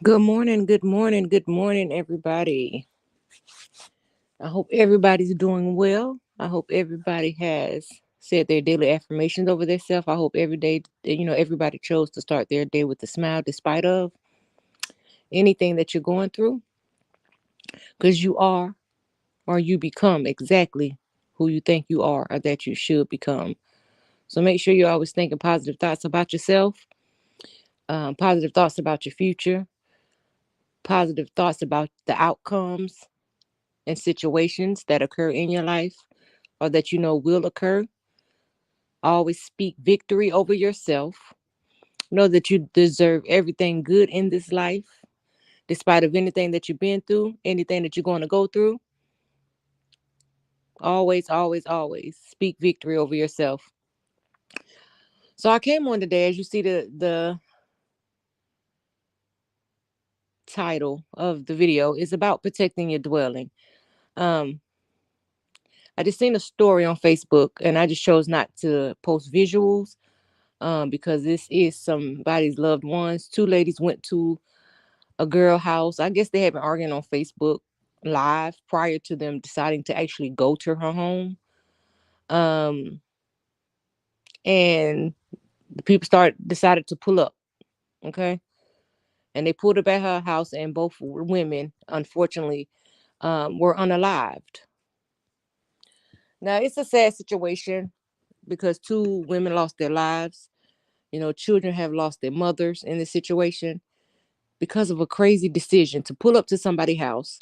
Good morning, good morning, good morning, everybody. I hope everybody's doing well. I hope everybody has said their daily affirmations over themselves. I hope every day, everybody chose to start their day with a smile despite of anything that you're going through, because you are or you become exactly who you think you are or that you should become. So make sure you're always thinking positive thoughts about yourself, positive thoughts about your future, positive thoughts about the outcomes and situations that occur in your life or that you know will occur. Always speak victory over yourself. Know that you deserve everything good in this life, despite of anything that you've been through, anything that you're going to go through. Always, always, always speak victory over yourself. So I came on today, as you see the title of the video is about protecting your dwelling. Um, I just seen a story on Facebook, and I just chose not to post visuals because this is somebody's loved ones. Two ladies went to a girl house. I guess they had been arguing on Facebook Live prior to them deciding to actually go to her home. Um, and the people decided to pull up. Okay, and they pulled up at her house, and both women, unfortunately, were unalived. Now it's a sad situation because two women lost their lives. Children have lost their mothers in this situation because of a crazy decision to pull up to somebody's house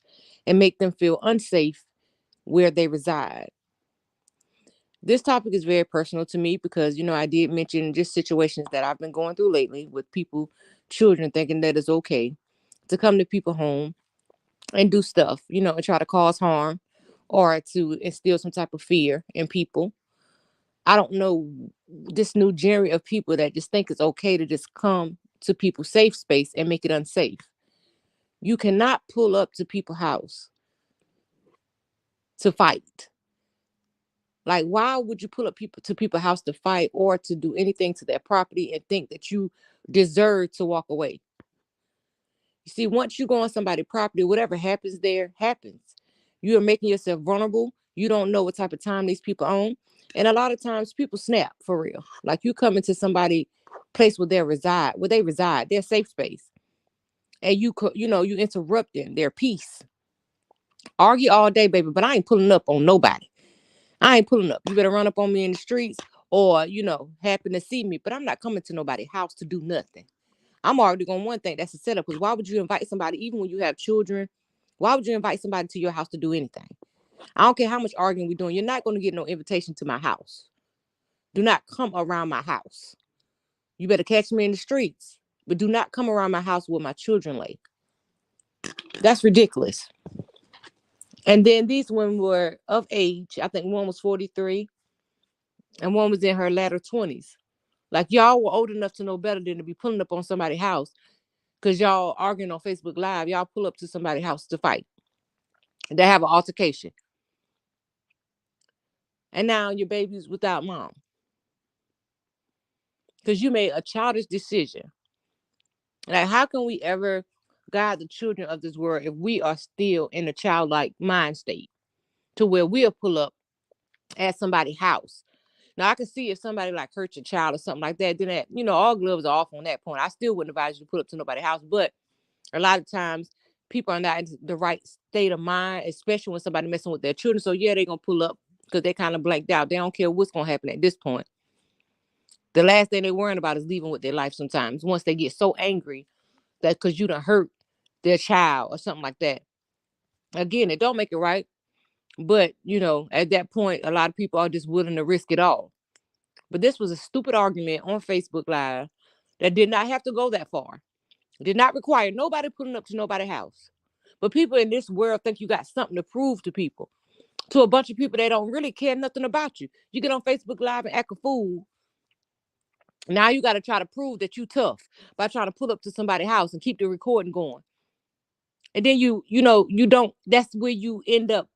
and make them feel unsafe where they reside. This topic is very personal to me because, I did mention just situations that I've been going through lately with people, children thinking that it's okay to come to people home and do stuff, and try to cause harm or to instill some type of fear in people. I don't know this new genre of people that just think it's okay to just come to people's safe space and make it unsafe. You cannot pull up to people's house to fight. Like, why would you pull up people to people's house to fight or to do anything to their property and think that you deserve to walk away? You see, once you go on somebody's property, whatever happens there happens. You are making yourself vulnerable. You don't know what type of time these people own. And a lot of times people snap for real. Like you come into somebody place where they reside, their safe space. And you interrupting their peace. Argue all day, baby, but I ain't pulling up on nobody. I ain't pulling up. You better run up on me in the streets or, happen to see me. But I'm not coming to nobody's house to do nothing. I'm already going to one thing. That's a setup. Because why would you invite somebody, even when you have children? Why would you invite somebody to your house to do anything? I don't care how much arguing we're doing. You're not going to get no invitation to my house. Do not come around my house. You better catch me in the streets. But do not come around my house with my children late. That's ridiculous. And then these women were of age. I think one was 43 and one was in her latter 20s. Like y'all were old enough to know better than to be pulling up on somebody's house because y'all arguing on Facebook Live. Y'all pull up to somebody's house to fight. They have an altercation. And now your baby's without mom because you made a childish decision. Like, how can we ever guide the children of this world if we are still in a childlike mind state to where we'll pull up at somebody's house? Now, I can see if somebody like hurt your child or something like that, then that, all gloves are off on that point. I still wouldn't advise you to pull up to nobody's house, but a lot of times people are not in the right state of mind, especially when somebody messing with their children. So yeah, they're gonna pull up because they kind of blanked out. They don't care what's gonna happen at this point. The last thing they're worrying about is leaving with their life sometimes once they get so angry that because you done hurt their child or something like that. Again, it don't make it right. But, at that point, a lot of people are just willing to risk it all. But this was a stupid argument on Facebook Live that did not have to go that far. It did not require nobody pulling up to nobody's house. But people in this world think you got something to prove to people. To a bunch of people that don't really care nothing about you. You get on Facebook Live and act a fool. Now you got to try to prove that you tough by trying to pull up to somebody's house and keep the recording going. And then you don't. That's where you end up.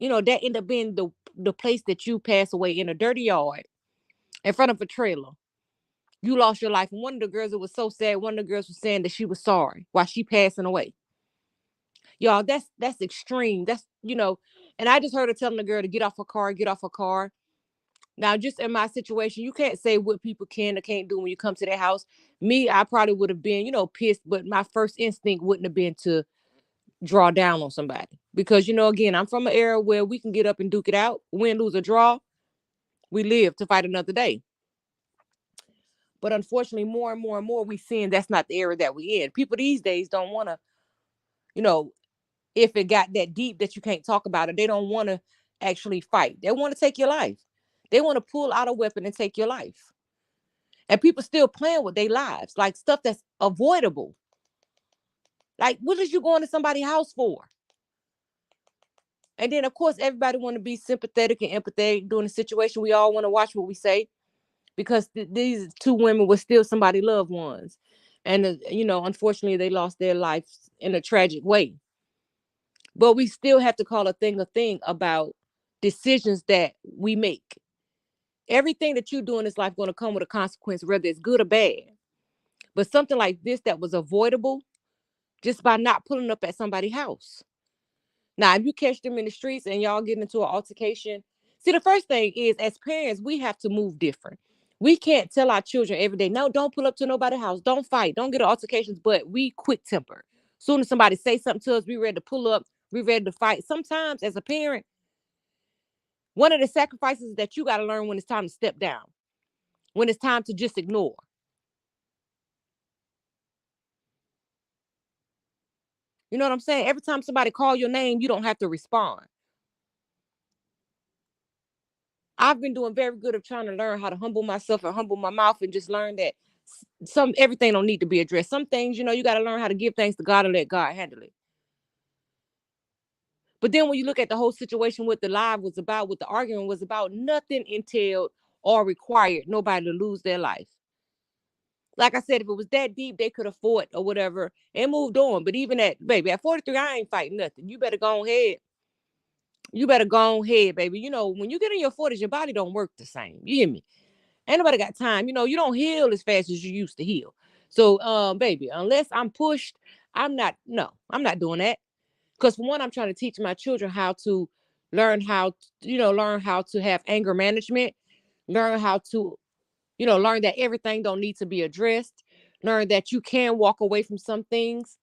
That end up being the place that you pass away in a dirty yard in front of a trailer. You lost your life. And one of the girls, it was so sad. One of the girls was saying that she was sorry while she passing away. Y'all, that's extreme. That's, and I just heard her telling the girl to get off her car, get off her car. Now, just in my situation, you can't say what people can or can't do when you come to their house. Me, I probably would have been, pissed, but my first instinct wouldn't have been to draw down on somebody. Because, again, I'm from an era where we can get up and duke it out, win, lose, or draw. We live to fight another day. But unfortunately, more and more and more, we seeing that's not the era that we in. People these days don't want to, you know, if it got that deep that you can't talk about it, they don't want to actually fight. They want to take your life. They want to pull out a weapon and take your life. And people still playing with their lives, like stuff that's avoidable. Like, what is you going to somebody's house for? And then, of course, everybody want to be sympathetic and empathetic during the situation. We all want to watch what we say because these two women were still somebody's loved ones. And, unfortunately, they lost their lives in a tragic way. But we still have to call a thing about decisions that we make. Everything that you do in this life going to come with a consequence, whether it's good or bad. But something like this that was avoidable just by not pulling up at somebody's house. Now, if you catch them in the streets and y'all get into an altercation, see, the first thing is, as parents, we have to move different. We can't tell our children every day, no, don't pull up to nobody's house, don't fight, don't get altercations, but we quick temper. Soon as somebody say something to us, we ready to pull up, we ready to fight. Sometimes, as a parent, one of the sacrifices that you got to learn when it's time to step down, when it's time to just ignore. You know what I'm saying? Every time somebody call your name, you don't have to respond. I've been doing very good of trying to learn how to humble myself and humble my mouth and just learn that everything don't need to be addressed. Some things, you got to learn how to give things to God and let God handle it. But then when you look at the whole situation, what the live was about, what the argument was about, nothing entailed or required nobody to lose their life. Like I said, if it was that deep, they could afford or whatever and moved on. But even at 43, I ain't fighting nothing. You better go ahead. You better go ahead, baby. When you get in your 40s, your body don't work the same. You hear me? Ain't nobody got time. You don't heal as fast as you used to heal. So, baby, unless I'm pushed, I'm not doing that. Because for one, I'm trying to teach my children how to learn how to have anger management, learn how to, learn that everything don't need to be addressed, learn that you can walk away from some things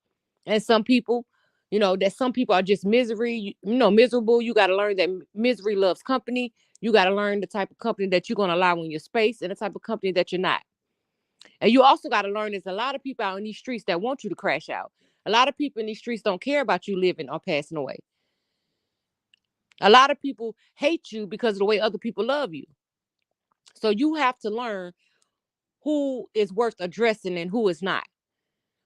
and some people, that some people are just miserable. You got to learn that misery loves company. You got to learn the type of company that you're going to allow in your space and the type of company that you're not. And you also got to learn there's a lot of people out in these streets that want you to crash out. A lot of people in these streets don't care about you living or passing away. A lot of people hate you because of the way other people love you. So you have to learn who is worth addressing and who is not.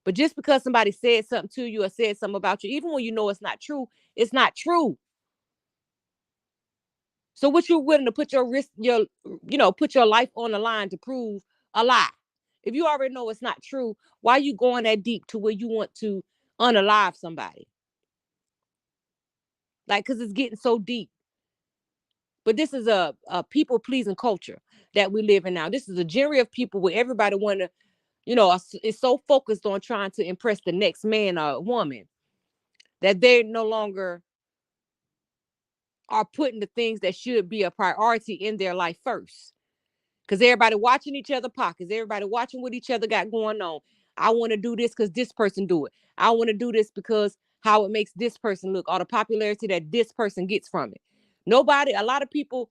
But just because somebody said something to you or said something about you, even when you know it's not true, it's not true. So what you're willing to put put your life on the line to prove a lie? If you already know it's not true, why are you going that deep to where you want to unalive somebody? Like, because it's getting so deep. But this is a people-pleasing culture that we live in now. This is a genre of people where everybody want to, is so focused on trying to impress the next man or woman that they no longer are putting the things that should be a priority in their life first. Because everybody watching each other pockets, everybody watching what each other got going on. I want to do this because this person do it. I want to do this because how it makes this person look, or the popularity that this person gets from it. A lot of people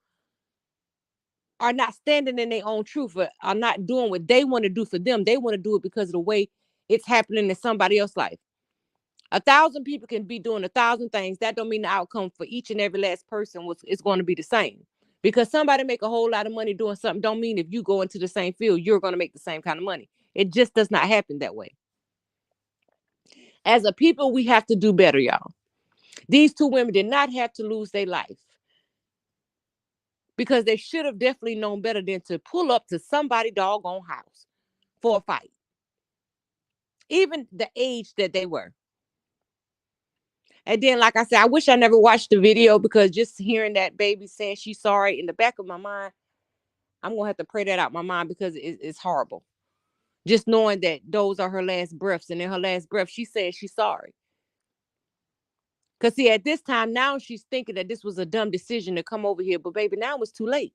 are not standing in their own truth, or are not doing what they want to do for them. They want to do it because of the way it's happening in somebody else's life. 1,000 people can be doing 1,000 things. That don't mean the outcome for each and every last person is going to be the same. Because somebody make a whole lot of money doing something don't mean if you go into the same field, you're going to make the same kind of money. It just does not happen that way. As a people, we have to do better, y'all. These two women did not have to lose their life because they should have definitely known better than to pull up to somebody's doggone house for a fight. Even the age that they were. And then, like I said, I wish I never watched the video because just hearing that baby saying she's sorry in the back of my mind, I'm going to have to pray that out my mind because it's horrible. just knowing that those are her last breaths. And in her last breath, she said she's sorry. Because see, at this time now she's thinking that this was a dumb decision to come over here. But baby, now it's too late.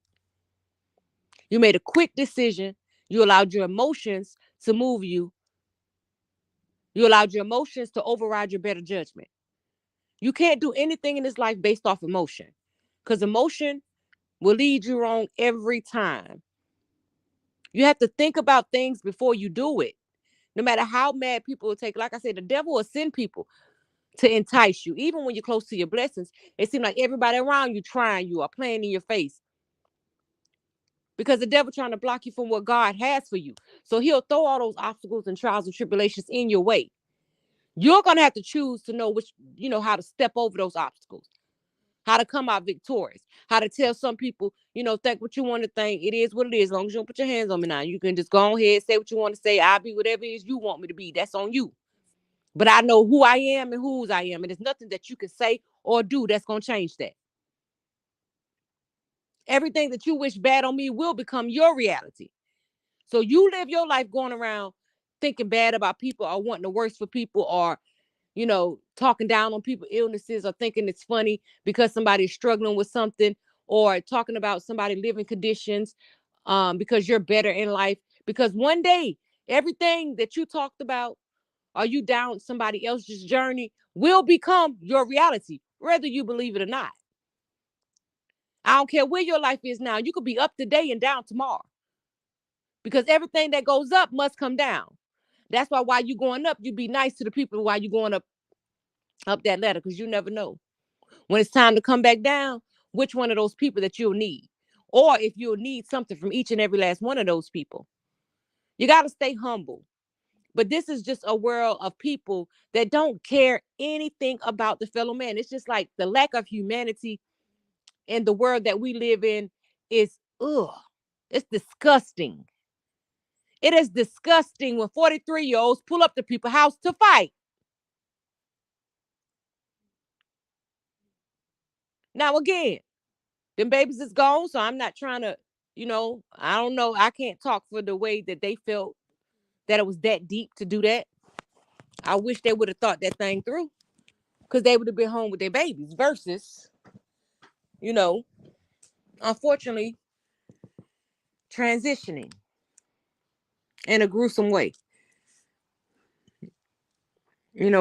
You made a quick decision. You allowed your emotions to move you. You allowed your emotions to override your better judgment. You can't do anything in this life based off emotion. Because emotion will lead you wrong every time. You have to think about things before you do it. No matter how mad people will take, like I said, the devil will send people to entice you. Even when you're close to your blessings, it seems like everybody around you trying you or playing in your face. Because the devil trying to block you from what God has for you. So he'll throw all those obstacles and trials and tribulations in your way. You're gonna have to choose to know which, how to step over those obstacles, how to come out victorious, how to tell some people, think what you want to think. It is what it is. As long as you don't put your hands on me now, you can just go ahead, say what you want to say. I'll be whatever it is you want me to be. That's on you. But I know who I am and whose I am. And there's nothing that you can say or do that's going to change that. Everything that you wish bad on me will become your reality. So you live your life going around thinking bad about people or wanting the worst for people or, talking down on people's illnesses or thinking it's funny because somebody's struggling with something or talking about somebody's living conditions because you're better in life. Because one day, everything that you talked about or you down somebody else's journey will become your reality, whether you believe it or not. I don't care where your life is now. You could be up today and down tomorrow because everything that goes up must come down. That's why while you going up, you be nice to the people while you going up that ladder because you never know. When it's time to come back down, which one of those people that you'll need. Or if you'll need something from each and every last one of those people. You got to stay humble. But this is just a world of people that don't care anything about the fellow man. It's just like the lack of humanity in the world that we live in is, ugh, it's disgusting. It is disgusting when 43-year-olds pull up to people's house to fight. Now, again, them babies is gone, so I'm not trying to, I don't know. I can't talk for the way that they felt that it was that deep to do that. I wish they would have thought that thing through because they would have been home with their babies versus, you know, unfortunately, transitioning in a gruesome way.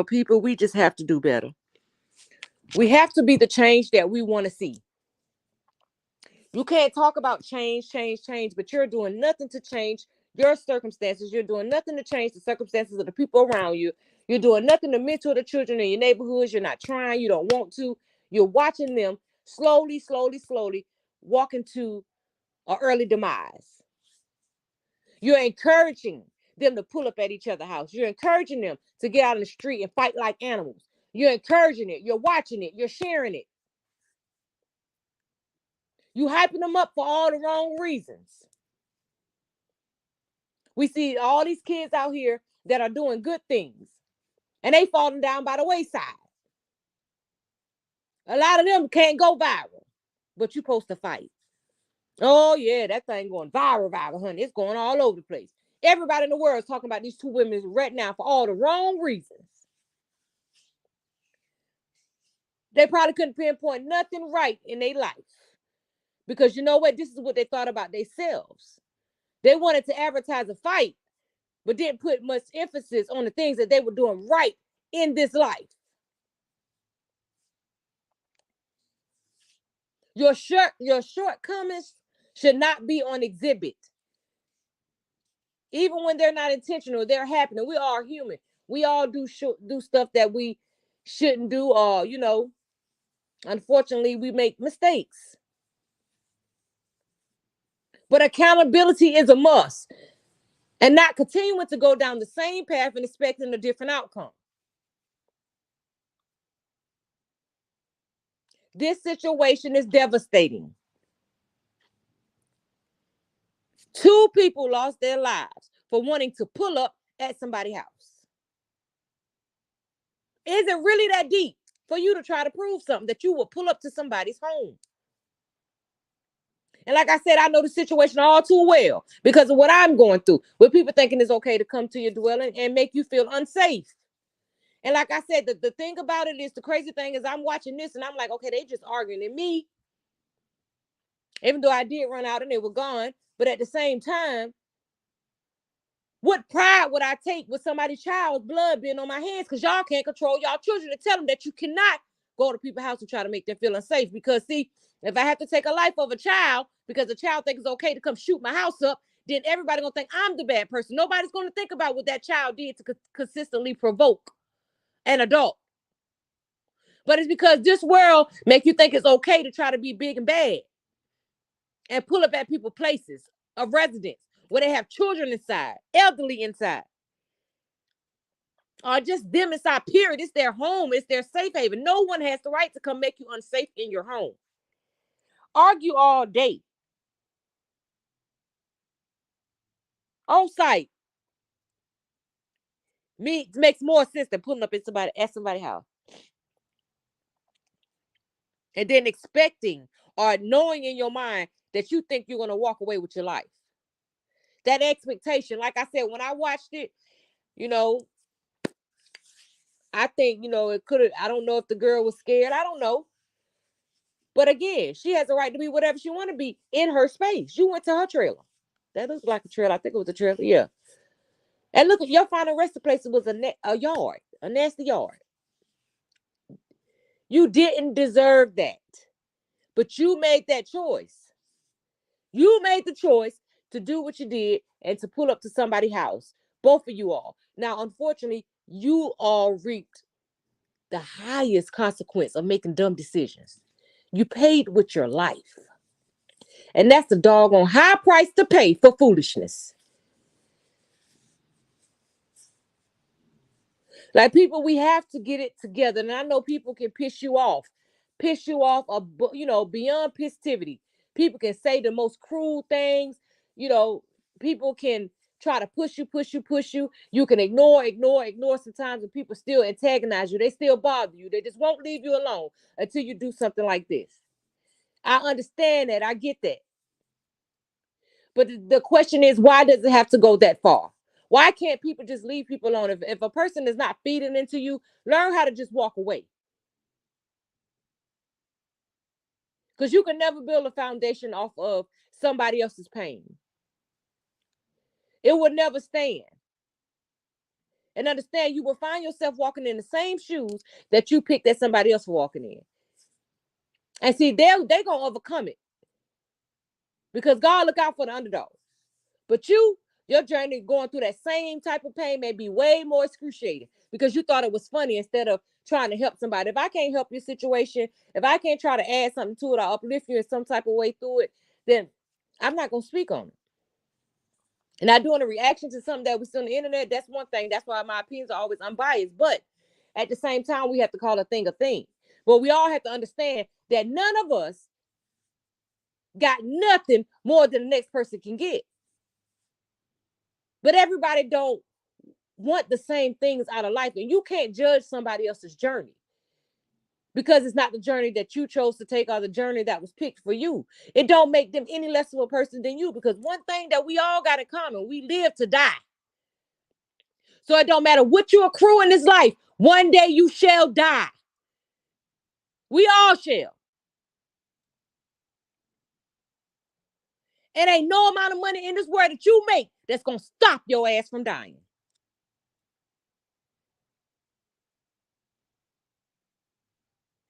People, we just have to do better. We have to be the change that we want to see. You can't talk about change, but you're doing nothing to change your circumstances. You're doing nothing to change the circumstances of the people around you. You're doing nothing to mentor the children in your neighborhoods. You're not trying. You don't want to. You're watching them slowly, slowly, slowly walk into an early demise. You're encouraging them to pull up at each other's house. You're encouraging them to get out in the street and fight like animals. You're encouraging it. You're watching it. You're sharing it. You hyping them up for all the wrong reasons. We see all these kids out here that are doing good things and they falling down by the wayside. A lot of them can't go viral, but you supposed to fight. Oh yeah, that thing going viral, honey. It's going all over the place. Everybody in the world is talking about these two women right now for all the wrong reasons. They probably couldn't pinpoint nothing right in their life. Because you know what? This is what they thought about themselves. They wanted to advertise a fight, but didn't put much emphasis on the things that they were doing right in this life. Your shortcomings should not be on exhibit. Even when they're not intentional, they're happening. We are human. We all do stuff that we shouldn't do, or unfortunately, we make mistakes. But accountability is a must, and not continuing to go down the same path and expecting a different outcome. This situation is devastating. Two people lost their lives for wanting to pull up at somebody's house. Is it really that deep for you to try to prove something that you will pull up to somebody's home? And like I said, I know the situation all too well because of what I'm going through, with people thinking it's okay to come to your dwelling and make you feel unsafe. And like I said, the thing about it is, the crazy thing is, I'm watching this and I'm like, okay, they just arguing. And me, even though I did run out and they were gone, but at the same time, what pride would I take with somebody's child's blood being on my hands? Because y'all can't control y'all children to tell them that you cannot go to people's house and try to make them feel unsafe. Because see, if I have to take a life of a child because a child thinks it's okay to come shoot my house up, then everybody gonna think I'm the bad person. Nobody's gonna think about what that child did to consistently provoke an adult. But it's because this world make you think it's okay to try to be big and bad and pull up at people's places of residence where they have children inside, elderly inside, or just them inside, period. It's their home. It's their safe haven. No one has the right to come make you unsafe in your home. Argue all day on site makes more sense than pulling up at somebody's house and then expecting or knowing in your mind that you think you're going to walk away with your life. That expectation, like I said, when I watched it, you know, I think, it could have, I don't know if the girl was scared. I don't know. But again, she has a right to be whatever she want to be in her space. You went to her trailer. That looks like a trailer. I think it was a trailer. Yeah. And look, your final resting place was a yard, a nasty yard. You didn't deserve that. But you made that choice. You made the choice to do what you did and to pull up to somebody's house. Both of you all. Now, unfortunately, you all reaped the highest consequence of making dumb decisions. You paid with your life. And that's the doggone high price to pay for foolishness. Like, people, we have to get it together. And I know people can piss you off, beyond pissivity. People can say the most cruel things. People can try to push you, push you, push you. You can ignore sometimes, and people still antagonize you. They still bother you. They just won't leave you alone until you do something like this. I understand that. I get that. But the question is, why does it have to go that far? Why can't people just leave people alone? If a person is not feeding into you, learn how to just walk away. Because you can never build a foundation off of somebody else's pain. It will never stand. And understand, you will find yourself walking in the same shoes that you picked that somebody else walking in. And see, they're going to overcome it. Because God look out for the underdog. But your journey going through that same type of pain may be way more excruciating because you thought it was funny instead of trying to help somebody. If I can't help your situation, if I can't try to add something to it or uplift you in some type of way through it, then I'm not going to speak on it. And not doing a reaction to something that we see on the internet, that's one thing. That's why my opinions are always unbiased. But at the same time, we have to call a thing a thing. But we all have to understand that none of us got nothing more than the next person can get. But everybody don't want the same things out of life. And you can't judge somebody else's journey because it's not the journey that you chose to take or the journey that was picked for you. It don't make them any less of a person than you, because one thing that we all got in common, we live to die. So it don't matter what you accrue in this life, one day you shall die. We all shall. It ain't no amount of money in this world that you make that's going to stop your ass from dying.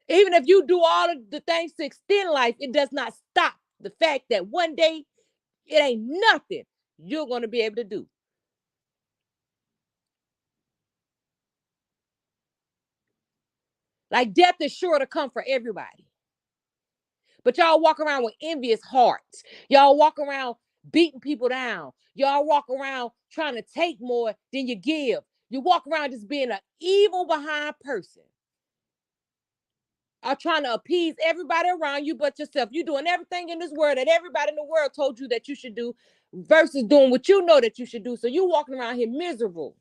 Even if you do all of the things to extend life, it does not stop the fact that one day it ain't nothing you're going to be able to do. Like, death is sure to come for everybody. But y'all walk around with envious hearts. Y'all walk around beating people down. Y'all walk around trying to take more than you give. You walk around just being an evil behind person. Are trying to appease everybody around you but yourself. You're doing everything in this world that everybody in the world told you that you should do versus doing what you know that you should do. So you walking around here miserable.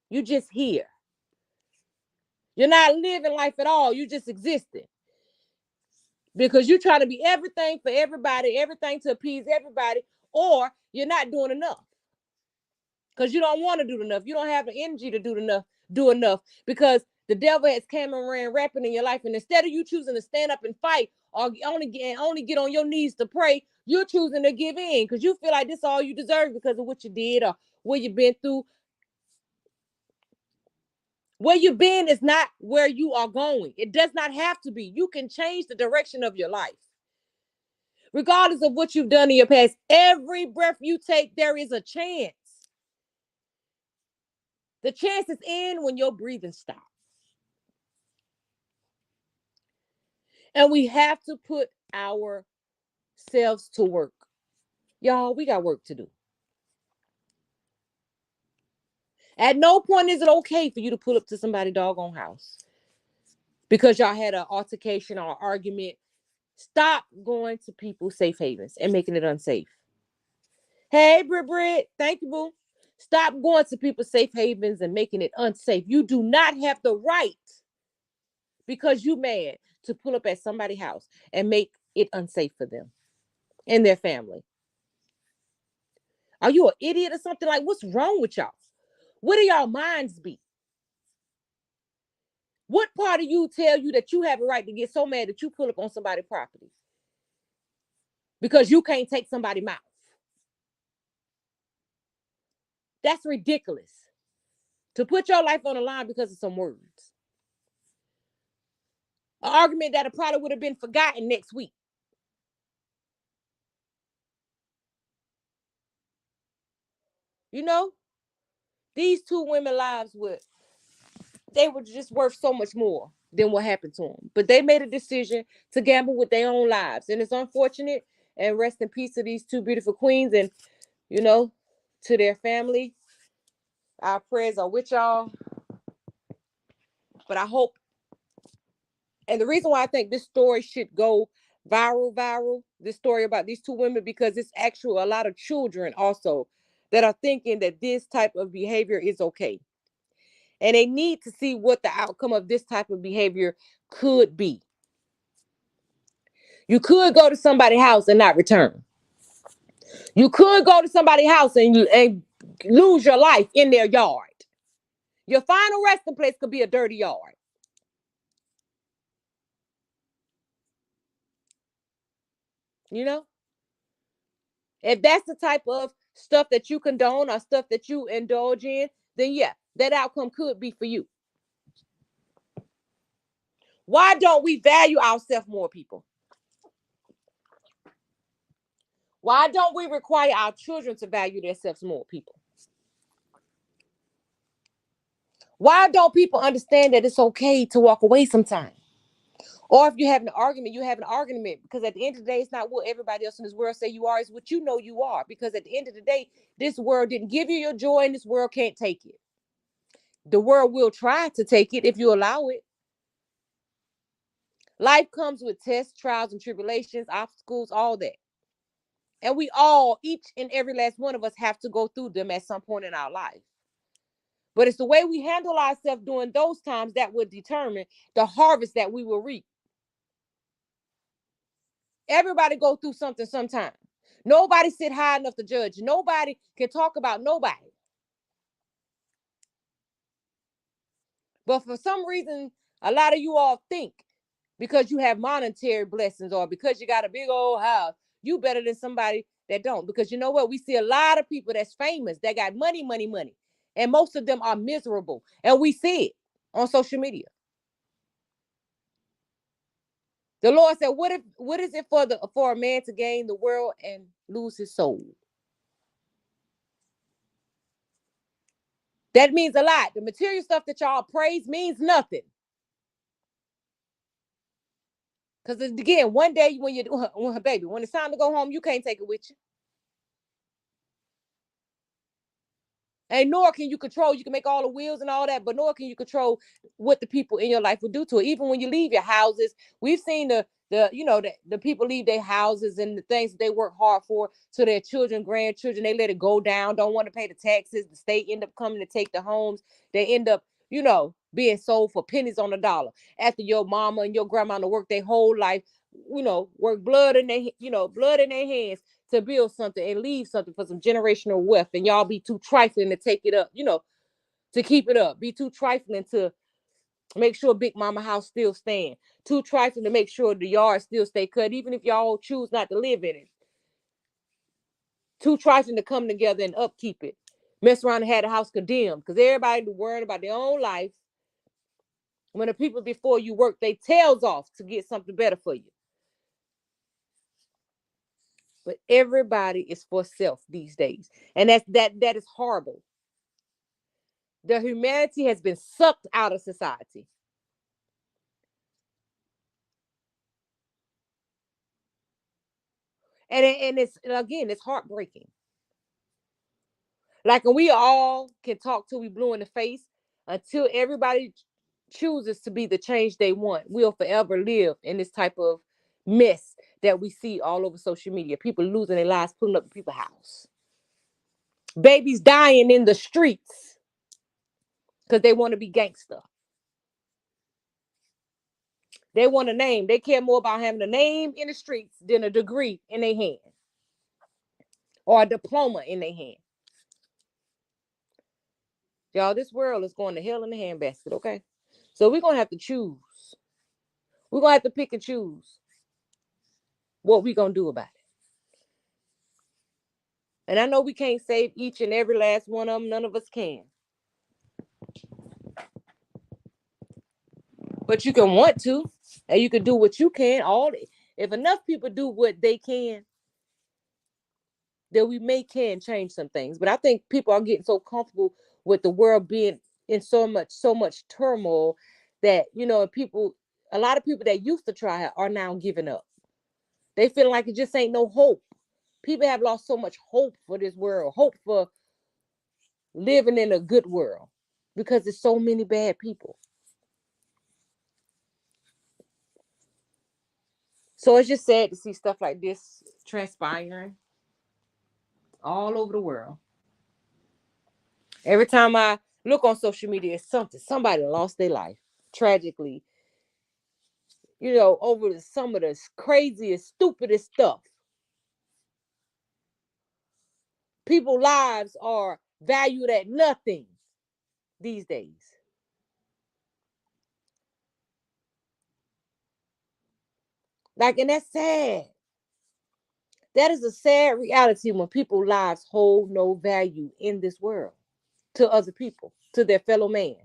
You just here. You're not living life at all. You just existing. because you're trying to be everything for everybody, everything to appease everybody, or you're not doing enough because you don't want to do enough. You don't have the energy to do enough because the devil has came and ran rapid in your life. And instead of you choosing to stand up and fight or only get on your knees to pray, you're choosing to give in because you feel like this is all you deserve because of what you did or what you've been through. Where you've been is not where you are going. It does not have to be. You can change the direction of your life. Regardless of what you've done in your past, every breath you take, there is a chance. The chance is in when your breathing stops. And we have to put ourselves to work. Y'all, we got work to do. At no point is it okay for you to pull up to somebody's doggone house because y'all had an altercation or argument. Stop going to people's safe havens and making it unsafe. Hey, Brit, thank you, boo. Stop going to people's safe havens and making it unsafe. You do not have the right because you mad to pull up at somebody's house and make it unsafe for them and their family. Are you an idiot or something? Like, what's wrong with y'all? What do y'all minds be? What part of you tell you that you have a right to get so mad that you pull up on somebody's property because you can't take somebody's mouth? That's ridiculous. To put your life on the line because of some words. An argument that probably would have been forgotten next week. You know, these two women lives they were just worth so much more than what happened to them. But they made a decision to gamble with their own lives. And it's unfortunate. And rest in peace to these two beautiful queens. And, to their family, our prayers are with y'all. But I hope, and the reason why I think this story should go viral, this story about these two women, because it's actually a lot of children also that are thinking that this type of behavior is okay. And they need to see what the outcome of this type of behavior could be. You could go to somebody's house and not return. You could go to somebody's house and lose your life in their yard. Your final resting place could be a dirty yard. You know? If that's the type of stuff that you condone or stuff that you indulge in, then yeah, that outcome could be for you. Why don't we value ourselves more, people? Why don't we require our children to value themselves more, people? Why don't people understand that it's okay to walk away sometimes? Or if you have an argument, you have an argument because at the end of the day, it's not what everybody else in this world say you are, it's what you know you are. Because at the end of the day, this world didn't give you your joy and this world can't take it. The world will try to take it if you allow it. Life comes with tests, trials, and tribulations, obstacles, all that. And we all, each and every last one of us, have to go through them at some point in our life. But it's the way we handle ourselves during those times that would determine the harvest that we will reap. Everybody go through something sometime. Nobody sit high enough to judge. Nobody can talk about nobody. But for some reason, a lot of you all think because you have monetary blessings or because you got a big old house, you better than somebody that don't. Because you know what? We see a lot of people that's famous that got money, money, money. And most of them are miserable. And we see it on social media. The Lord said, what is it for a man to gain the world and lose his soul? That means a lot. The material stuff that y'all praise means nothing. Because again, one day when it's time to go home, you can't take it with you. And nor can you control, you can make all the wills and all that, but nor can you control what the people in your life will do to it. Even when you leave your houses, we've seen the people leave their houses and the things that they work hard for to their children, grandchildren, they let it go down, don't want to pay the taxes. The state end up coming to take the homes. They end up, being sold for pennies on the dollar after your mama and your grandma worked their whole life work blood in their hands to build something and leave something for some generational wealth, and y'all be too trifling to take it up, to keep it up. Be too trifling to make sure Big Mama house still stand. Too trifling to make sure the yard still stay cut, even if y'all choose not to live in it. Too trifling to come together and upkeep it. Mess around and had the house condemned because everybody worried about their own life. When the people before you work their tails off to get something better for you. But everybody is for self these days. And that is horrible. The humanity has been sucked out of society. And it's heartbreaking. Like, and we all can talk till we blue in the face until everybody chooses to be the change they want. We'll forever live in this type of mess that we see all over social media. People losing their lives, pulling up in people's house. Babies dying in the streets because they want to be gangster. They want a name. They care more about having a name in the streets than a degree in their hand or a diploma in their hand. Y'all, this world is going to hell in a handbasket, okay? So we're going to have to choose. We're going to have to pick and choose what we're going to do about it. And I know we can't save each and every last one of them. None of us can. But you can want to, and you can do what you can. If enough people do what they can, then we can change some things. But I think people are getting so comfortable with the world being in so much turmoil that, a lot of people that used to try are now giving up. They feel like it just ain't no hope. People have lost so much hope for this world, hope for living in a good world, because there's so many bad people. So it's just sad to see stuff like this transpiring all over the world. Every time I look on social media, it's somebody lost their life tragically, over some of the craziest, stupidest stuff. People's lives are valued at nothing these days. Like, and that's sad. That is a sad reality when people's lives hold no value in this world to other people, to their fellow man.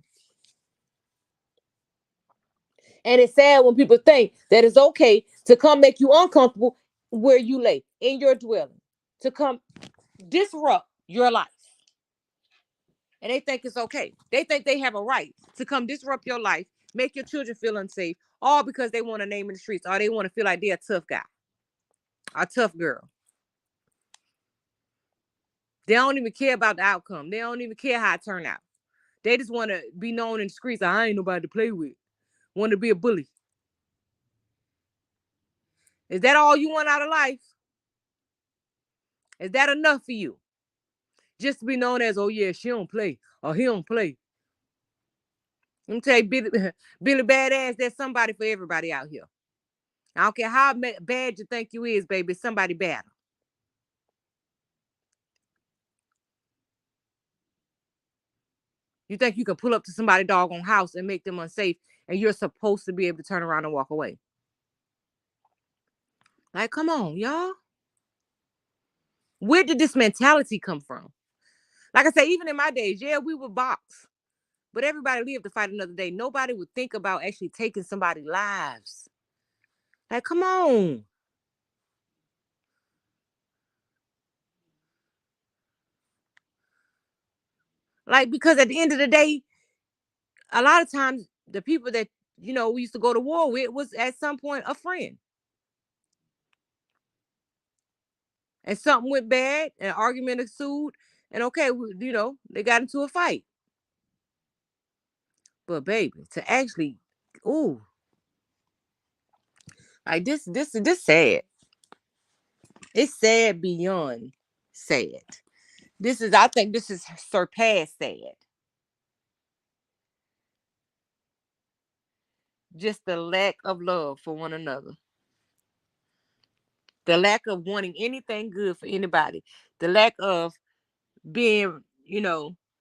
And it's sad when people think that it's okay to come make you uncomfortable where you lay, in your dwelling, to come disrupt your life. And they think it's okay. They think they have a right to come disrupt your life, make your children feel unsafe, all because they want a name in the streets, or they want to feel like they're a tough guy, a tough girl. They don't even care about the outcome. They don't even care how it turned out. They just want to be known in the streets. I ain't nobody to play with. Want to be a bully. Is that all you want out of life? Is that enough for you? Just to be known as, oh yeah, she don't play, or he don't play. Let me tell you, Billy Badass, there's somebody for everybody out here. I don't care how bad you think you is, baby. Somebody better. You think you can pull up to somebody's doggone house and make them unsafe, and you're supposed to be able to turn around and walk away? Like, come on, y'all. Where did this mentality come from? Like I say, even in my days, yeah, we would box, but everybody lived to fight another day. Nobody would think about actually taking somebody's lives. Like, come on. Like, because at the end of the day, a lot of times the people that, we used to go to war with was at some point a friend. And something went bad, an argument ensued, and okay, they got into a fight. But baby, to actually, ooh, like this sad. It's sad beyond sad. I think this is surpassed sad. Just the lack of love for one another. The lack of wanting anything good for anybody. The lack of being,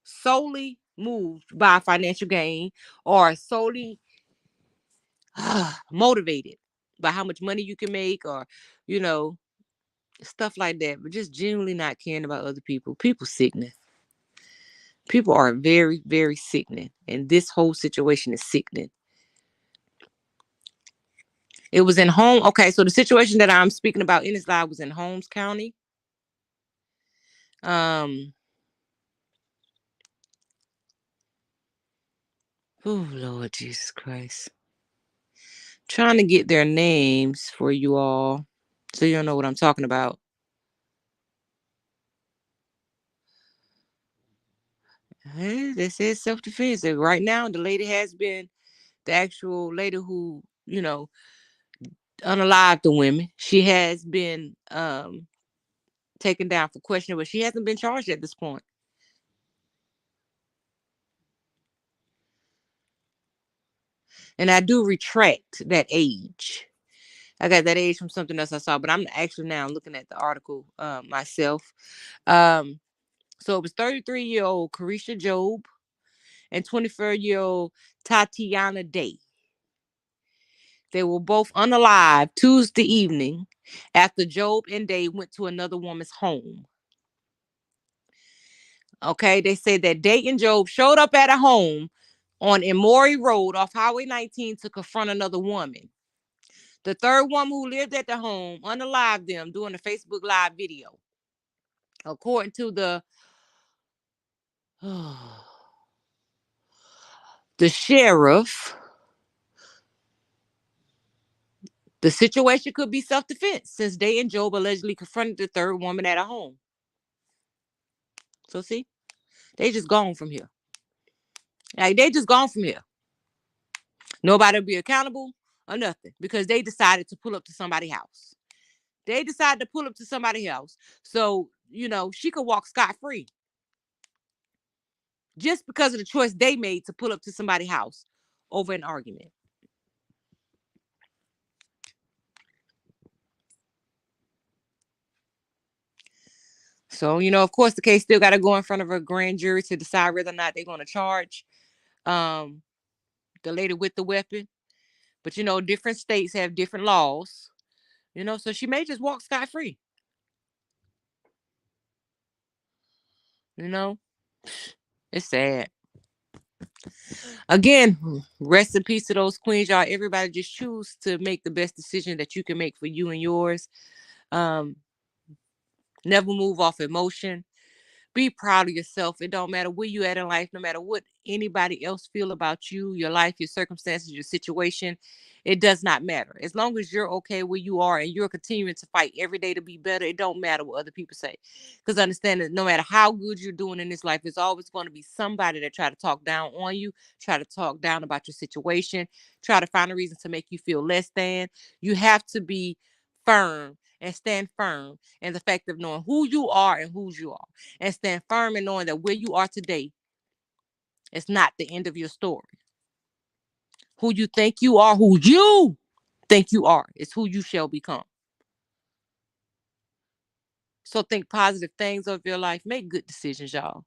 solely moved by financial gain, or solely motivated by how much money you can make, or, you know, stuff like that. But just genuinely not caring about other people. People sickening. People are very, very sickening. And this whole situation is sickening. It was in home. Okay, so the situation that I'm speaking about in this live was in Holmes County. Um, oh Lord Jesus Christ. Trying to get their names for you all so you'll know what I'm talking about. Hey, this is self-defense. And right now, the lady has been the actual lady who, unalived the women. She has been taken down for questioning, but she hasn't been charged at this point. And I do retract that age. I got that age from something else I saw, but I'm actually now looking at the article myself. Um, so it was 33-year-old Carisha Job and 24-year-old Tatiana Day. They were both unalive Tuesday evening after Job and Day went to another woman's home. Okay, they said that Day and Job showed up at a home on Emory Road off Highway 19 to confront another woman. The third woman who lived at the home unalived them during a Facebook Live video. According to the sheriff, the situation could be self-defense since Day and Job allegedly confronted the third woman at a home. So see, they just gone from here. Like, they just gone from here. Nobody will be accountable or nothing because they decided to pull up to somebody's house. They decided to pull up to somebody's house. So, she could walk scot-free just because of the choice they made to pull up to somebody's house over an argument. So, of course, the case still got to go in front of a grand jury to decide whether or not they're going to charge the lady with the weapon. But, different states have different laws, so she may just walk scot-free. It's sad. Again, rest in peace to those queens, y'all. Everybody just choose to make the best decision that you can make for you and yours. Never move off emotion. Be proud of yourself. It don't matter where you at in life, no matter what anybody else feel about you, your life, your circumstances, your situation. It does not matter. As long as you're okay where you are and you're continuing to fight every day to be better, it don't matter what other people say. Because understand that no matter how good you're doing in this life, there's always going to be somebody that try to talk down on you, try to talk down about your situation, try to find a reason to make you feel less than. You have to be firm and stand firm in the fact of knowing who you are and whose you are, and stand firm in knowing that where you are today is not the end of your story. Who you think you are, who you think you are, is who you shall become. So think positive things of your life. Make good decisions, y'all.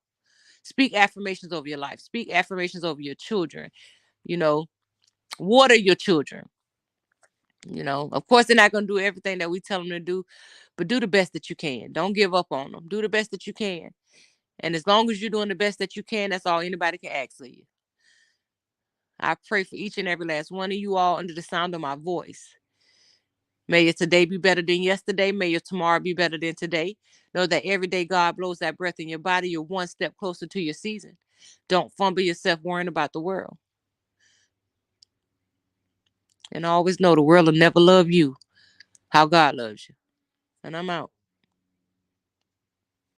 Speak affirmations over your life. Speak affirmations over your children. Water your children. Of course, they're not going to do everything that we tell them to do, but do the best that you can. Don't give up on them. Do the best that you can. And as long as you're doing the best that you can, that's all anybody can ask of you. I pray for each and every last one of you all under the sound of my voice. May your today be better than yesterday. May your tomorrow be better than today. Know that every day God blows that breath in your body, you're one step closer to your season. Don't fumble yourself worrying about the world. And always know the world will never love you how God loves you. And I'm out.